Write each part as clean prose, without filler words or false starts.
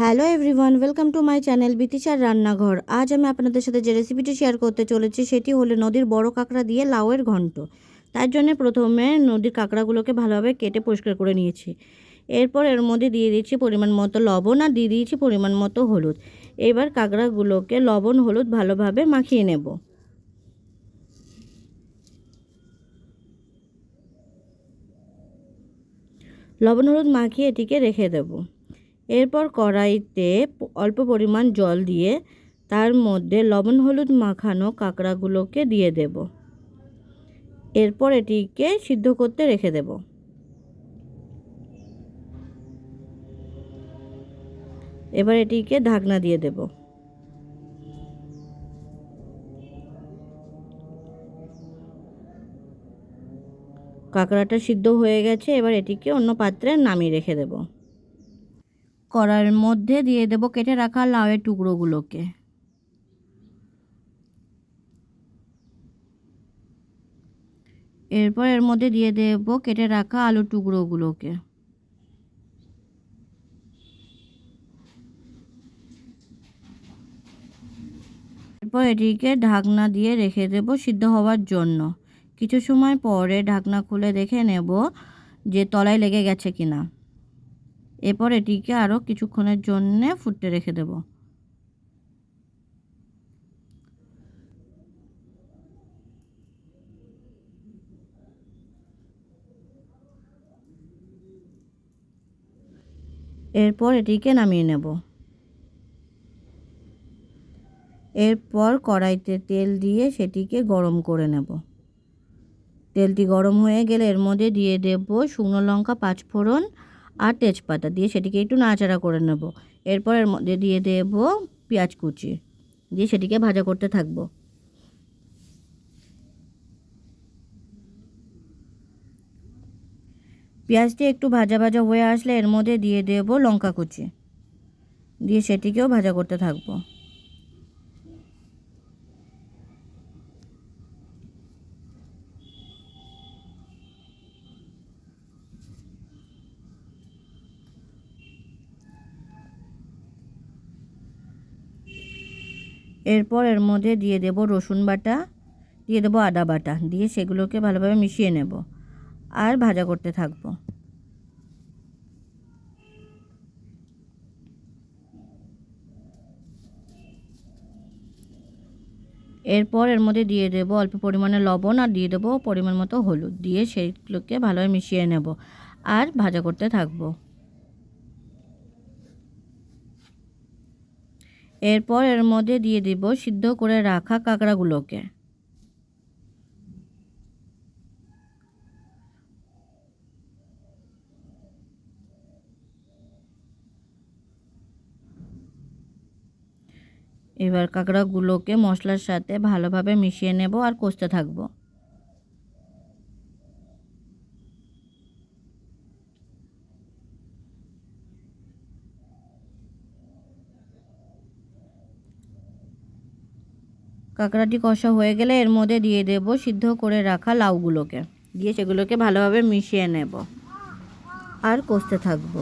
Hello everyone, welcome to my channel বিতিশার রান্নাঘর। আজ আমি আপনাদের সাথে যে রেসিপিটি শেয়ার করতে চলেছি সেটি হলো নদীর বড় কাঁকড়া দিয়ে লাউয়ের ঘন্ট। তার জন্য প্রথমে নদীর কাঁকড়াগুলোকে ভালোভাবে কেটে পরিষ্কার করে নিয়েছি। এরপর এর মধ্যে দিয়ে দিচ্ছি পরিমাণ মতো লবণ আর দিয়ে দিয়েছি পরিমাণ মতো হলুদ। এবার কাঁকড়াগুলোকে লবণ হলুদ ভালোভাবে মাখিয়ে নেব। লবণ হলুদ মাখিয়ে এটিকে রেখে দেব। এরপর কড়াইতে অল্প পরিমাণ জল দিয়ে তার মধ্যে লবণ হলুদ মাখানো কাঁকড়াগুলোকে দিয়ে দেব। এরপর এটিকে সিদ্ধ করতে রেখে দেব। এবার এটিকে ঢাকনা দিয়ে দেব। কাঁকড়াটা সিদ্ধ হয়ে গেছে, এবার এটিকে অন্য পাত্রে নামিয়ে রেখে দেব। কড়াইয়ের মধ্যে দিয়ে দেব কেটে রাখা লাউয়ের টুকরোগুলোকে। এরপর এর মধ্যে দিয়ে দেব কেটে রাখা আলুর টুকরোগুলোকে। এরপর এটিকে ঢাকনা দিয়ে রেখে দেব সিদ্ধ হওয়ার জন্য। কিছু সময় পরে ঢাকনা খুলে দেখে নেব যে তলায় লেগে গেছে কিনা। এরপর এটিকে আরও কিছুক্ষণের জন্য ফুটতে রেখে দেব। এরপর এটিকে নামিয়ে নেব। এরপর কড়াইতে তেল দিয়ে সেটিকে গরম করে নেব। তেলটি গরম হয়ে গেলে এর মধ্যে দিয়ে দেব শুকনো লঙ্কা, পাঁচফোড়ন আর তেজপাতা দিয়ে সেটিকে একটু নাড়াচাড়া করে নেব। এরপর এর মধ্যে দিয়ে দেব পেঁয়াজ কুচি দিয়ে সেটিকে ভাজা করতে থাকব। পেঁয়াজটি একটু ভাজা ভাজা হয়ে আসলে এর মধ্যে দিয়ে দেব লঙ্কা কুচি দিয়ে সেটিকেও ভাজা করতে থাকব। এরপর এর মধ্যে দিয়ে দেব রসুন বাটা, দিয়ে দেবো আদা বাটা দিয়ে সেগুলোকে ভালোভাবে মিশিয়ে নেব আর ভাজা করতে থাকব। এরপর এর মধ্যে দিয়ে দেব অল্প পরিমাণে লবণ আর দিয়ে দেবো পরিমাণ মতো হলুদ দিয়ে সেগুলোকে ভালোভাবে মিশিয়ে নেব আর ভাজা করতে থাকব। এরপর এর মধ্যে দিয়ে দেব সিদ্ধ করে রাখা কাঁকড়াগুলোকে। এবার কাঁকড়াগুলোকে মশলার সাথে ভালোভাবে মিশিয়ে নেব আর কষতে থাকব। কাঁকড়াটি কষা হয়ে গেলে এর মধ্যে দিয়ে দেব সিদ্ধ করে রাখা লাউগুলোকে দিয়ে সেগুলোকে ভালোভাবে মিশিয়ে নেব আর কষতে থাকব।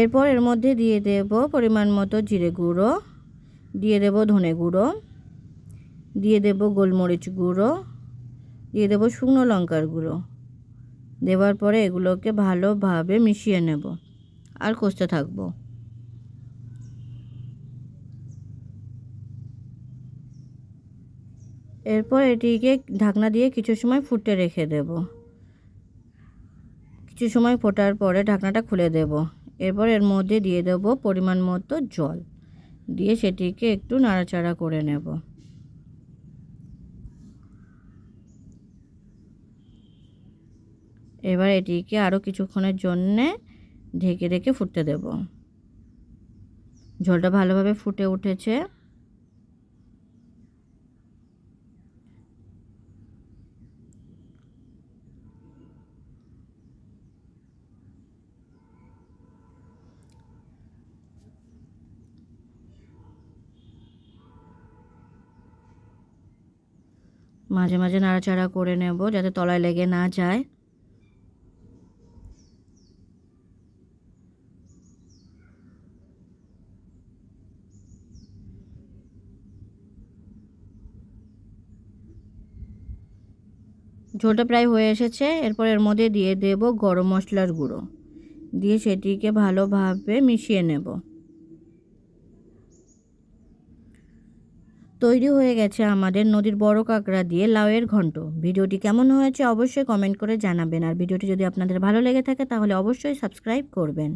এরপর এর মধ্যে দিয়ে দেব পরিমাণ মতো জিরে গুঁড়ো, দিয়ে দেব ধনে গুঁড়ো, দিয়ে দেব গোলমরিচ গুঁড়ো, দিয়ে দেব শুকনো লঙ্কার গুঁড়ো। দেওয়ার পরে এগুলোকে ভালোভাবে মিশিয়ে নেব আর কষতে থাকব। এরপর এটিকে ঢাকনা দিয়ে কিছু সময় ফুটতে রেখে দেব। কিছু সময় ফোটার পরে ঢাকনাটা খুলে দেব। এরপর এর মধ্যে দিয়ে দেব পরিমাণ মতো জল দিয়ে সেটিকে একটু নাড়াচাড়া করে নেব। এবার এটিকে আরও কিছুক্ষণের জন্যে ঢেকে রেখে ফুটতে দেব। ঝোলটা ভালোভাবে ফুটে উঠেছে। মাঝে মাঝে নাড়াচাড়া করে নেব যাতে তলায় লেগে না যায়। ঝোলটা প্রায় হয়ে এসেছে। এরপর এর মধ্যে দিয়ে দেব গরম মশলার গুঁড়ো, দিয়ে সেটিকে ভালোভাবে মিশিয়ে নেব। তৈরি হয়ে গেছে আমাদের নদীর বড় কাঁকড়া দিয়ে লাউয়ের ঘন্ট। ভিডিওটি কেমন হয়েছে অবশ্যই কমেন্ট করে জানাবেন। আর ভিডিওটি যদি আপনাদের ভালো লেগে থাকে তাহলে অবশ্যই সাবস্ক্রাইব করবেন।